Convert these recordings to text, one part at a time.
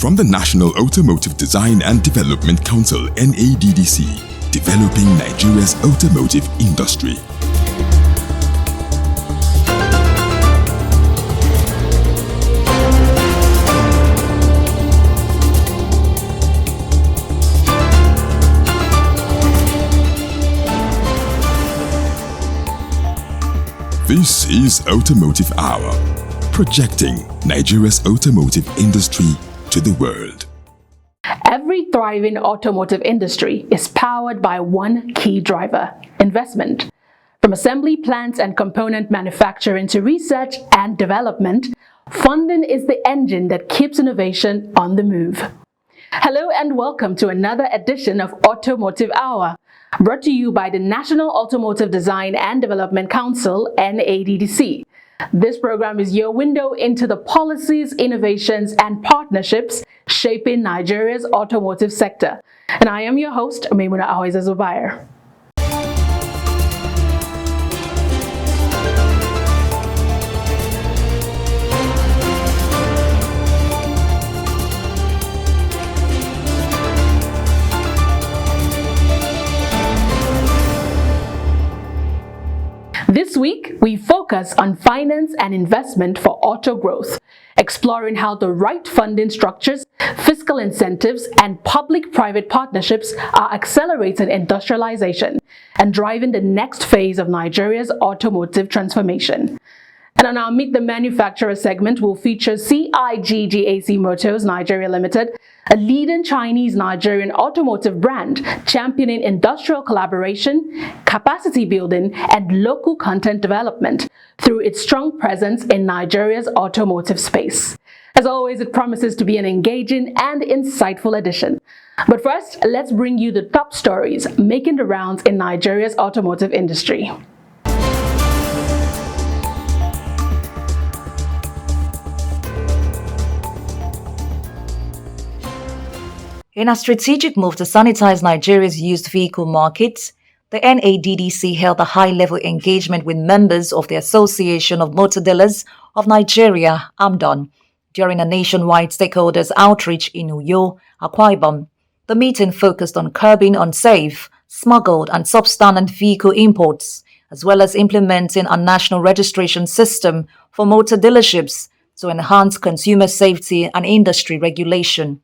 From the National Automotive Design and Development Council (NADDC), developing Nigeria's automotive industry. This is Automotive Hour, projecting Nigeria's automotive industry to the world. Every thriving automotive industry is powered by one key driver: investment. From assembly plants and component manufacturing to research and development, funding is the engine that keeps innovation on the move. Hello and welcome to another edition of Automotive Hour, brought to you by the National Automotive Design and Development Council, NADDC. This program is your window into the policies, innovations, and partnerships shaping Nigeria's automotive sector. And I am your host, Maimuna Ahoiza Zubair. This week, we focus on finance and investment for auto growth, exploring how the right funding structures, fiscal incentives, and public-private partnerships are accelerating industrialization and driving the next phase of Nigeria's automotive transformation. And on our Meet the Manufacturer segment, we'll feature CIGGAC Motors Nigeria Limited, a leading Chinese-Nigerian automotive brand championing industrial collaboration, capacity building, and local content development through its strong presence in Nigeria's automotive space. As always, it promises to be an engaging and insightful edition. But first, let's bring you the top stories making the rounds in Nigeria's automotive industry. In a strategic move to sanitize Nigeria's used vehicle market, the NADDC held a high-level engagement with members of the Association of Motor Dealers of Nigeria, AMDON, during a nationwide stakeholders outreach in Uyo, Akwa Ibom. The meeting focused on curbing unsafe, smuggled and substandard vehicle imports, as well as implementing a national registration system for motor dealerships to enhance consumer safety and industry regulation.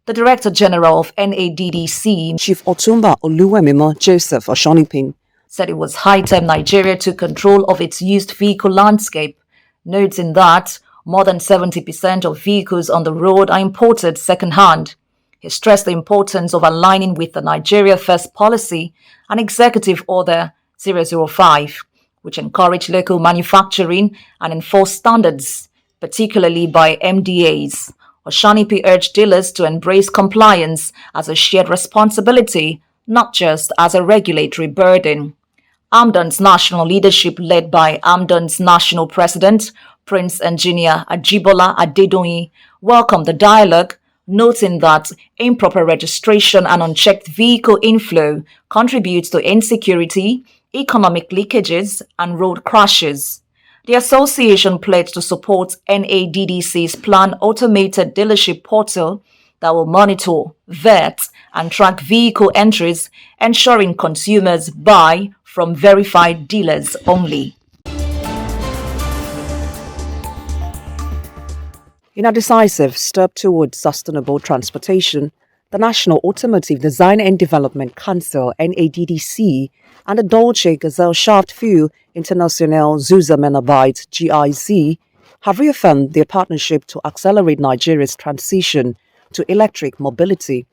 The Director General of NADDC, Chief Otumba Oluwemimo Joseph Oshonipin, said it was high time Nigeria took control of its used vehicle landscape, noting that more than 70% of vehicles on the road are imported second-hand. He stressed the importance of aligning with the Nigeria First policy and Executive Order 005, which encourage local manufacturing and enforce standards, particularly by MDAs. Oshanipi urged dealers to embrace compliance as a shared responsibility, not just as a regulatory burden. AMDON's national leadership, led by AMDON's national president, Prince Engineer Ajibola Adedoyin, welcomed the dialogue, noting that improper registration and unchecked vehicle inflow contributes to insecurity, economic leakages, and road crashes. The association pledged to support NADDC's planned automated dealership portal that will monitor, vet, and track vehicle entries, ensuring consumers buy from verified dealers only. in a decisive step towards sustainable transportation, the National Automotive Design and Development Council (NADDC) and the Dolce Gazelle Shaft Fuel International Zusammenarbeit (GIZ) have reaffirmed their partnership to accelerate Nigeria's transition to electric mobility.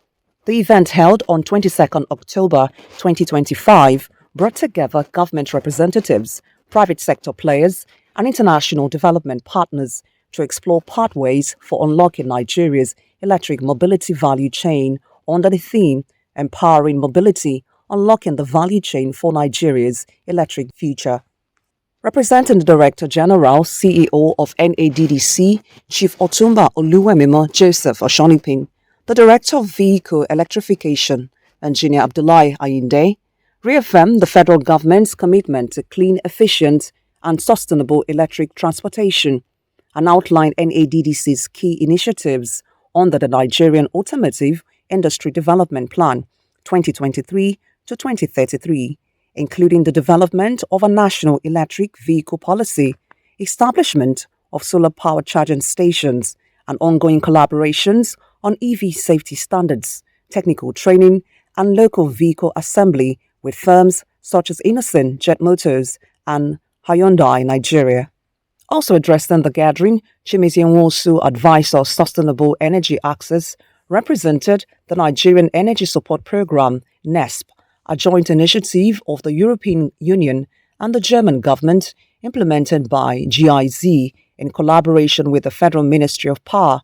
The event, held on 22nd October 2025, brought together government representatives, private sector players, and international development partners to explore pathways for unlocking Nigeria's electric mobility value chain under the theme Empowering Mobility, Unlocking the Value Chain for Nigeria's Electric Future. Representing the Director General, CEO of NADDC, Chief Otumba Oluwemimo Joseph Oshonipin, the Director of Vehicle Electrification, Engineer Abdullahi Ayinde, reaffirmed the federal government's commitment to clean, efficient, and sustainable electric transportation and outlined NADDC's key initiatives under the Nigerian Automotive Industry Development Plan 2023 to 2033, including the development of a national electric vehicle policy, establishment of solar power charging stations, and ongoing collaborations on EV safety standards, technical training, and local vehicle assembly with firms such as Innocent Jet Motors and Hyundai Nigeria. Also addressing the gathering, Chimezie Nwosu, advisor of Sustainable Energy Access, represented the Nigerian Energy Support Program, NESP, a joint initiative of the European Union and the German government implemented by GIZ in collaboration with the Federal Ministry of Power.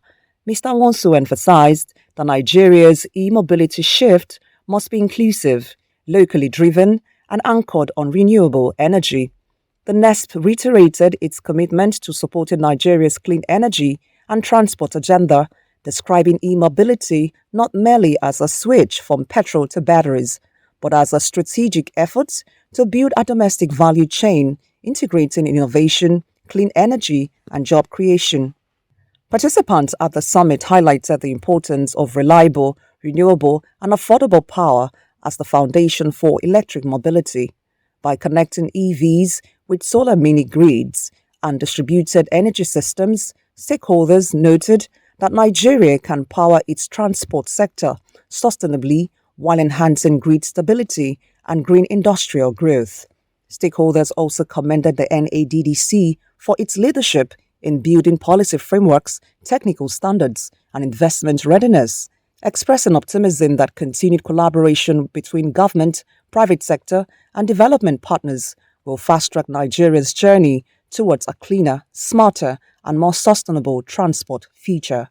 Mr. Nwosu emphasized that Nigeria's e-mobility shift must be inclusive, locally driven, and anchored on renewable energy. The NESP reiterated its commitment to supporting Nigeria's clean energy and transport agenda, describing e-mobility not merely as a switch from petrol to batteries, but as a strategic effort to build a domestic value chain, integrating innovation, clean energy, and job creation. Participants at the summit highlighted the importance of reliable, renewable, and affordable power as the foundation for electric mobility. By connecting EVs with solar mini grids and distributed energy systems, stakeholders noted that Nigeria can power its transport sector sustainably while enhancing grid stability and green industrial growth. Stakeholders also commended the NADDC for its leadership in building policy frameworks, technical standards, and investment readiness, expressing optimism that continued collaboration between government, private sector, and development partners will fast-track Nigeria's journey towards a cleaner, smarter, and more sustainable transport future.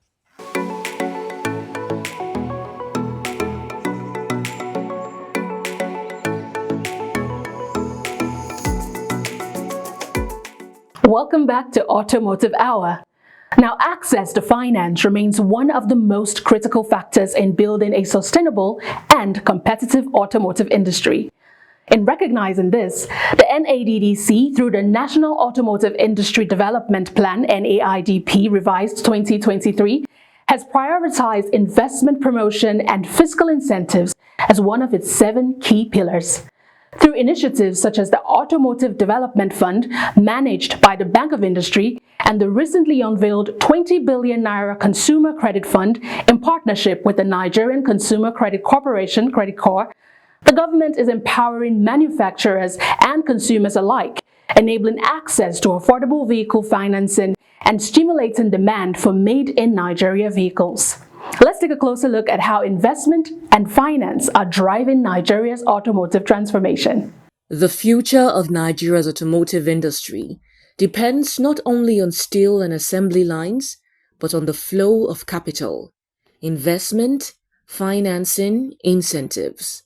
Welcome back to Automotive Hour. Now, access to finance remains one of the most critical factors in building a sustainable and competitive automotive industry. In recognizing this, the NADDC, through the National Automotive Industry Development Plan (NAIDP) revised 2023, has prioritized investment promotion and fiscal incentives as one of its 7 key pillars. Through initiatives such as the Automotive Development Fund, managed by the Bank of Industry, and the recently unveiled 20 billion naira Consumer Credit Fund in partnership with the Nigerian Consumer Credit Corporation (Credit Corp), the government is empowering manufacturers and consumers alike, enabling access to affordable vehicle financing and stimulating demand for made-in-Nigeria vehicles. Let's take a closer look at how investment and finance are driving Nigeria's automotive transformation. The future of Nigeria's automotive industry depends not only on steel and assembly lines, but on the flow of capital, investment, financing, incentives.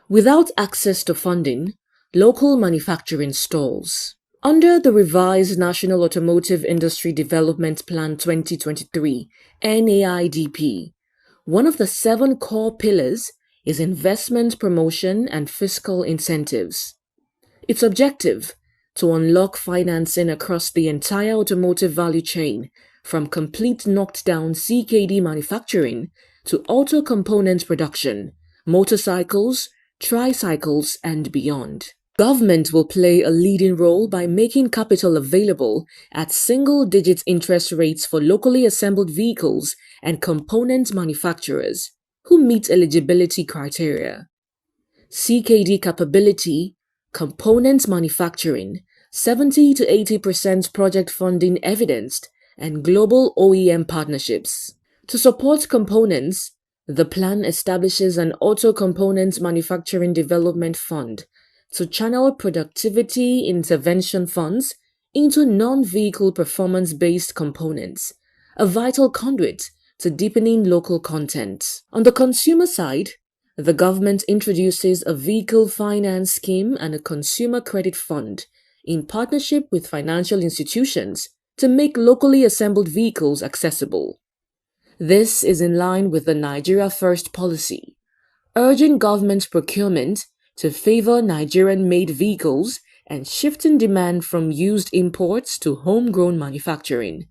Without access to funding, local manufacturing stalls. Under the revised National Automotive Industry Development Plan 2023, NAIDP, one of the 7 core pillars is investment promotion and fiscal incentives. Its objective: to unlock financing across the entire automotive value chain, from complete knocked-down CKD manufacturing to auto component production, motorcycles, tricycles, and beyond. Government will play a leading role by making capital available at single-digit interest rates for locally assembled vehicles and component manufacturers who meet eligibility criteria. CKD capability, component manufacturing, 70 to 80% project funding evidenced, and global OEM partnerships. To support components, the plan establishes an Auto Component Manufacturing Development Fund to channel productivity intervention funds into non-vehicle performance-based components, a vital conduit to deepening local content. On the consumer side, the government introduces a vehicle finance scheme and a consumer credit fund in partnership with financial institutions to make locally assembled vehicles accessible. This is in line with the Nigeria First policy, urging government procurement to favor Nigerian-made vehicles and shifting demand from used imports to homegrown manufacturing.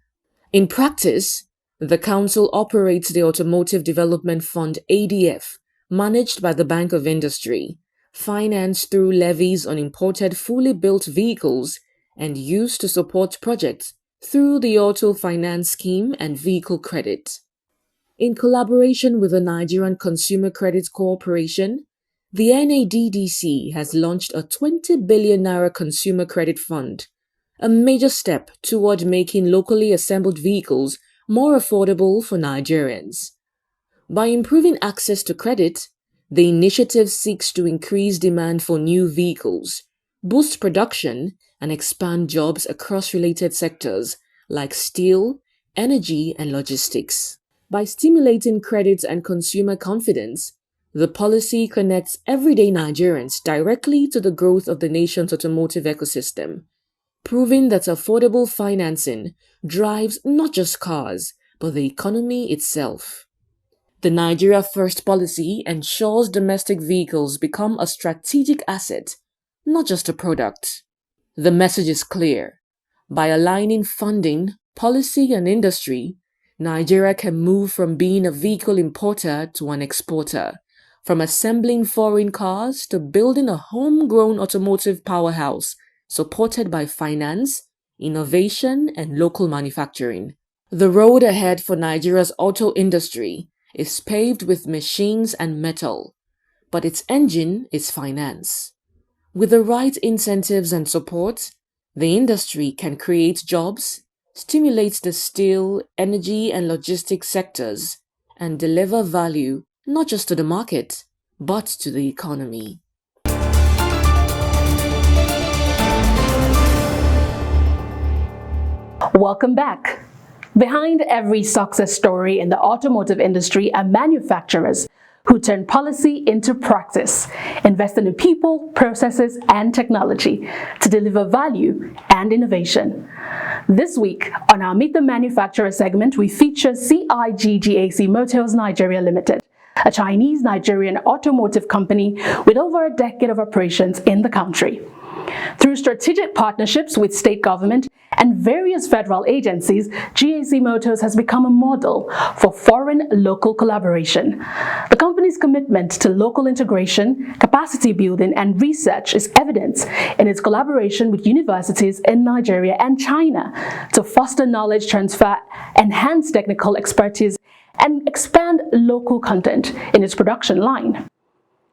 In practice, the Council operates the Automotive Development Fund ADF, managed by the Bank of Industry, financed through levies on imported fully built vehicles and used to support projects through the Auto Finance Scheme and Vehicle Credit. In collaboration with the Nigerian Consumer Credit Corporation, the NADDC has launched a 20 billion naira consumer credit fund, a major step toward making locally assembled vehicles more affordable for Nigerians. By improving access to credit, the initiative seeks to increase demand for new vehicles, boost production, and expand jobs across related sectors like steel, energy, and logistics. By stimulating credit and consumer confidence, the policy connects everyday Nigerians directly to the growth of the nation's automotive ecosystem, proving that affordable financing drives not just cars, but the economy itself. The Nigeria First policy ensures domestic vehicles become a strategic asset, not just a product. The message is clear. By aligning funding, policy, and industry, Nigeria can move from being a vehicle importer to an exporter, from assembling foreign cars to building a homegrown automotive powerhouse supported by finance, innovation, and local manufacturing. The road ahead for Nigeria's auto industry is paved with machines and metal, but its engine is finance. With the right incentives and support, the industry can create jobs, stimulate the steel, energy, and logistics sectors, and deliver value not just to the market, but to the economy. Welcome back. Behind every success story in the automotive industry are manufacturers who turn policy into practice, investing in people, processes, and technology to deliver value and innovation. This week, on our Meet the Manufacturer segment, we feature CIGGAC Motors Nigeria Limited, a Chinese-Nigerian automotive company with over a decade of operations in the country. Through strategic partnerships with state government and various federal agencies, GAC Motors has become a model for foreign-local collaboration. The company's commitment to local integration, capacity building, and research is evident in its collaboration with universities in Nigeria and China to foster knowledge transfer, enhance technical expertise, and expand local content in its production line.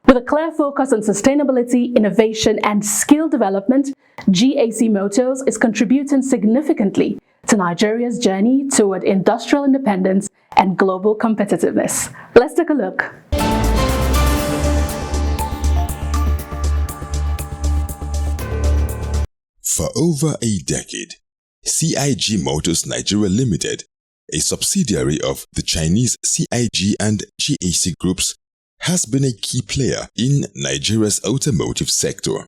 With a clear focus on sustainability, innovation, and skill development, GAC Motors is contributing significantly to Nigeria's journey toward industrial independence and global competitiveness. Let's take a look. For over a decade, CIG Motors Nigeria Limited, a subsidiary of the Chinese CIG and GAC groups, has been a key player in Nigeria's automotive sector.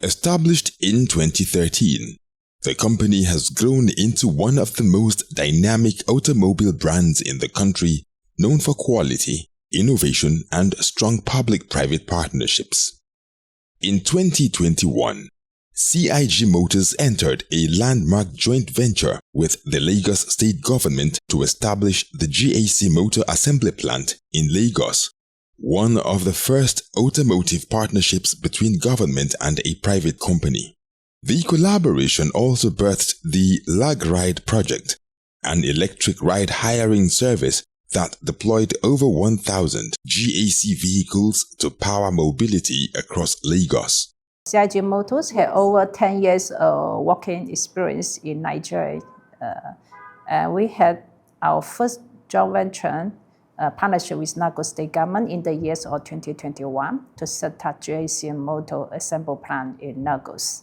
Established in 2013, the company has grown into one of the most dynamic automobile brands in the country, known for quality, innovation, and strong public-private partnerships. In 2021, CIG Motors entered a landmark joint venture with the Lagos state government to establish the GAC Motor Assembly Plant in Lagos, one of the first automotive partnerships between government and a private company. The collaboration also birthed the Lag Ride project, an electric ride hiring service that deployed over 1,000 GAC vehicles to power mobility across Lagos. CIG Motors had over 10 years working experience in Nigeria. We had our first joint venture partnership with Lagos State Government in the years of 2021 to set up GAC Motor Assembly Plant in Lagos.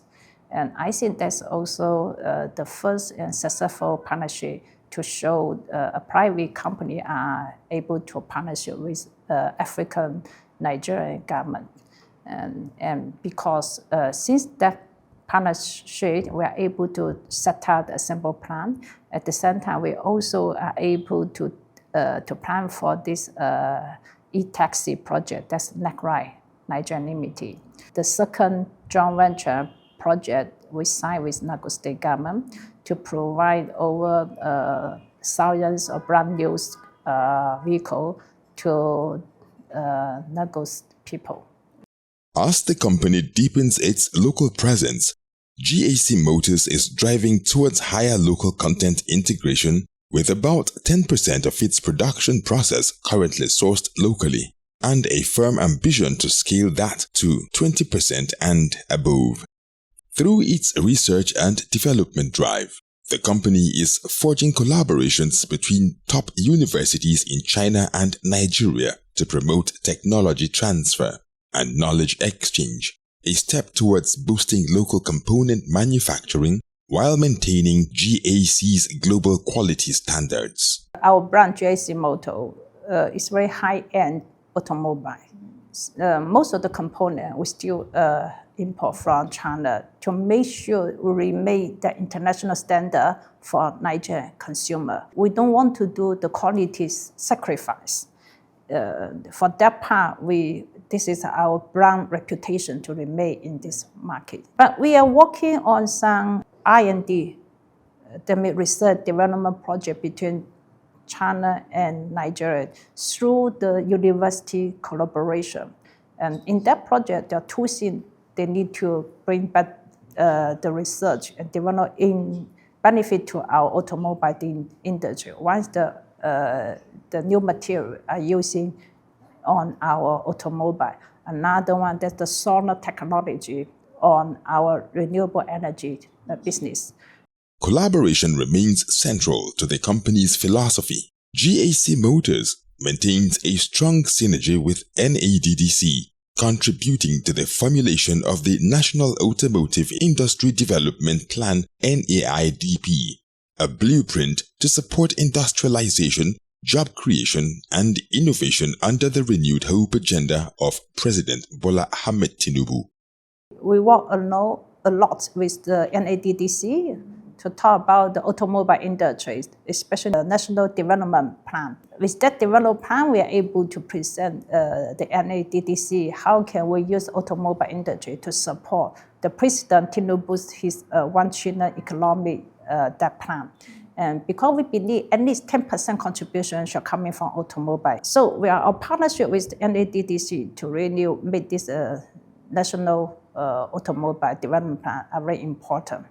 And I think that's also the first and successful partnership to show a private company are able to partnership with African Nigerian government. And because since that partnership, we are able to set up the assembly plant. At the same time, we also are able to plan for this e-taxi project, that's Lag Ride Nigeria Limited. The second joint venture project we signed with Nago State Government to provide over thousands of brand new vehicles to Nago's people. As the company deepens its local presence, GAC Motors is driving towards higher local content integration, with about 10% of its production process currently sourced locally, and a firm ambition to scale that to 20% and above. Through its research and development drive, the company is forging collaborations between top universities in China and Nigeria to promote technology transfer and knowledge exchange, a step towards boosting local component manufacturing while maintaining GAC's global quality standards. Our brand GAC Motor is very high-end automobile. Most of the components we still import from China to make sure we remain the international standard for Nigerian consumer. We don't want to do the quality sacrifice. For that part, this is our brand reputation to remain in this market. But we are working on some R&D, the research development project between China and Nigeria through the university collaboration. And in that project, there are two things they need to bring back the research and develop in benefit to our automobile industry. One is the new material are using on our automobile. Another one, that's the solar technology on our renewable energy business. Collaboration remains central to the company's philosophy. GAC Motors maintains a strong synergy with NADDC, contributing to the formulation of the National Automotive Industry Development Plan (NAIDP), a blueprint to support industrialization, job creation, and innovation under the renewed hope agenda of President Bola Ahmed Tinubu. We work a lot with the NADDC to talk about the automobile industry, especially the National Development Plan. With that development plan, we are able to present the NADDC how can we use automobile industry to support the President Tinubu's his 1 trillion economic that plan. And because we believe at least 10% contribution should come in from automobile. So we are our partnership with the NADDC to really make this national automobile development plan very important.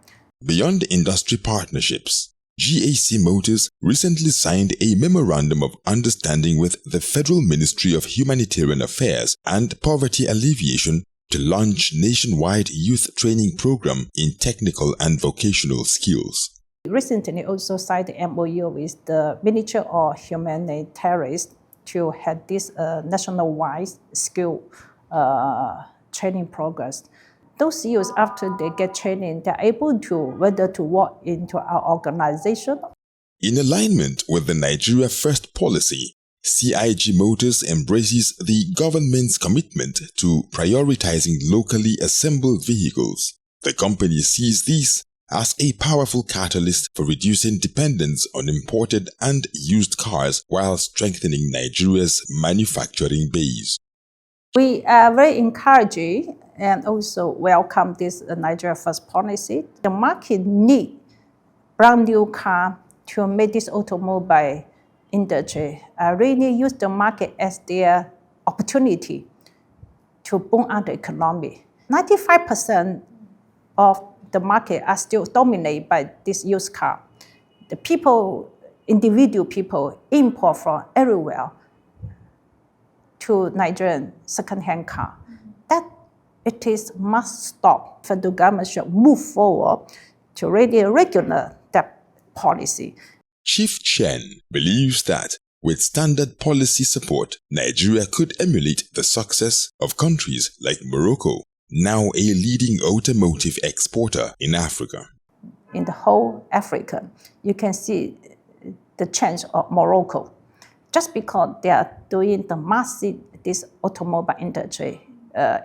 Beyond industry partnerships, GAC Motors recently signed a Memorandum of Understanding with the Federal Ministry of Humanitarian Affairs and Poverty Alleviation to launch nationwide youth training program in technical and vocational skills. Recently also signed the MOU with the Ministry of Humanitarian to have this nationwide skill training programs. Those youths, after they get training, they're able to whether to work into our organization. In alignment with the Nigeria First policy, CIG Motors embraces the government's commitment to prioritizing locally assembled vehicles. The company sees these as a powerful catalyst for reducing dependence on imported and used cars while strengthening Nigeria's manufacturing base. We are very encouraging and also welcome this Nigeria First policy. The market needs brand new car to make this automobile industry really use the market as their opportunity to boom out the economy. 95% of the market are still dominated by this used car. The people, individual people, import from everywhere to Nigerian second-hand car. That it is must stop. Federal government should move forward to really regulate that policy. Chief Chen believes that with standard policy support, Nigeria could emulate the success of countries like Morocco, now a leading automotive exporter in Africa. In the whole Africa, you can see the change of Morocco. Just because they are doing the massive this automobile industry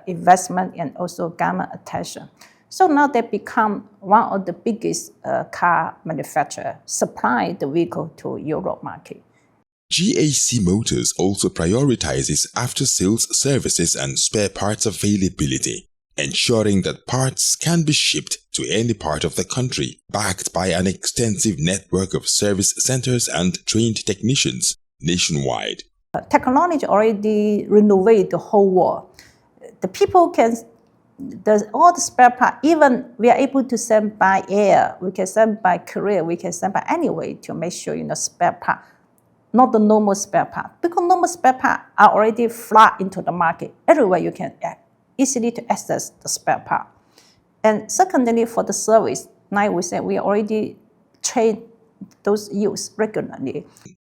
investment and also government attention. So now they become one of the biggest car manufacturers, supply the vehicle to Europe market. GAC Motors also prioritizes after-sales services and spare parts availability, ensuring that parts can be shipped to any part of the country, backed by an extensive network of service centers and trained technicians nationwide. Technology already renovate the whole world. The people can, all the spare parts, even we are able to send by air, we can send by courier, we can send by any way to make sure, spare part, not the normal spare part. Because normal spare parts are already flat into the market. Everywhere you can easily to access the spare part. And secondly, for the service, like we said, we already train those youths regularly.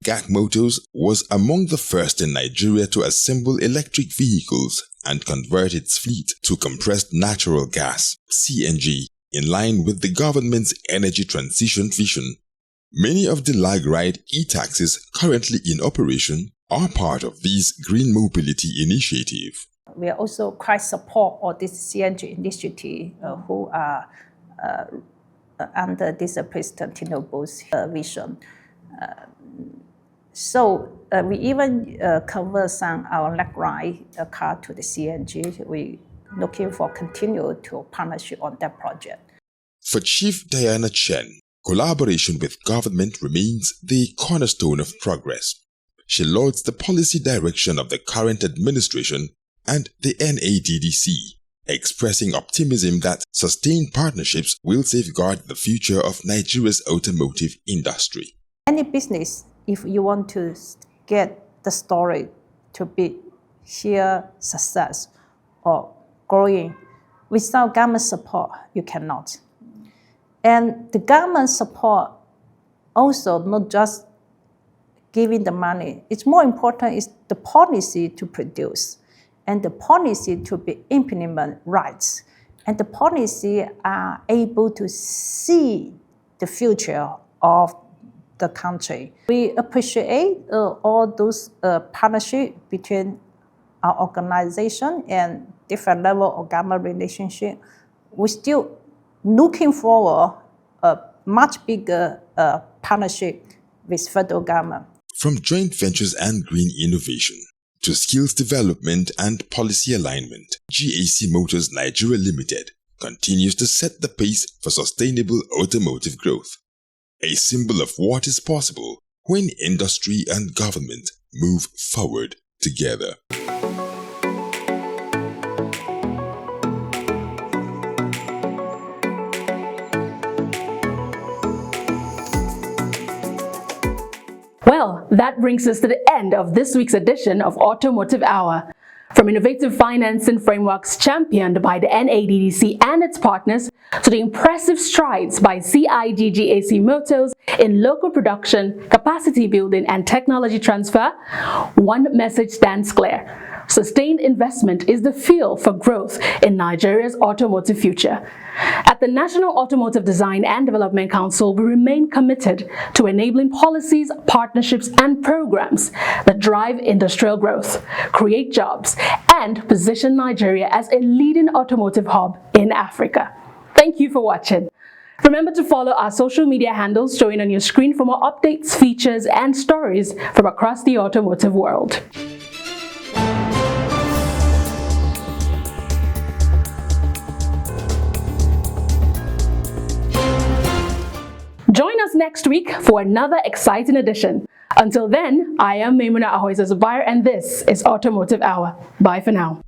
GAC Motors was among the first in Nigeria to assemble electric vehicles and convert its fleet to compressed natural gas, CNG, in line with the government's energy transition vision. Many of the lag-ride e-taxis currently in operation are part of this green mobility initiative. We are also quite support of this CNG initiative who are under this President Tinubu's vision. So we even convert some our lag-ride car to the CNG. We looking for continue to partnership on that project. For Chief Diana Chen, collaboration with government remains the cornerstone of progress. She lauds the policy direction of the current administration and the NADDC, expressing optimism that sustained partnerships will safeguard the future of Nigeria's automotive industry. Any business, if you want to get the story to be here success or growing, without government support, you cannot. And the government support also not just giving the money. It's more important is the policy to produce and the policy to be implemented right. And the policy are able to see the future of the country. We appreciate all those partnership between our organization and different level of government relationship. We're still looking forward a much bigger partnership with federal government. From joint ventures and green innovation to skills development and policy alignment, GAC Motors Nigeria Limited continues to set the pace for sustainable automotive growth, a symbol of what is possible when industry and government move forward together. Well, that brings us to the end of this week's edition of Automotive Hour. From innovative financing frameworks championed by the NADDC and its partners to the impressive strides by CIGGAC Motors in local production, capacity building and technology transfer, one message stands clear. Sustained investment is the fuel for growth in Nigeria's automotive future. At the National Automotive Design and Development Council, we remain committed to enabling policies, partnerships, and programs that drive industrial growth, create jobs, and position Nigeria as a leading automotive hub in Africa. Thank you for watching. Remember to follow our social media handles showing on your screen for more updates, features, and stories from across the automotive world. Join us next week for another exciting edition. Until then, I am Maimuna Ahoiza Zubair and this is Automotive Hour. Bye for now.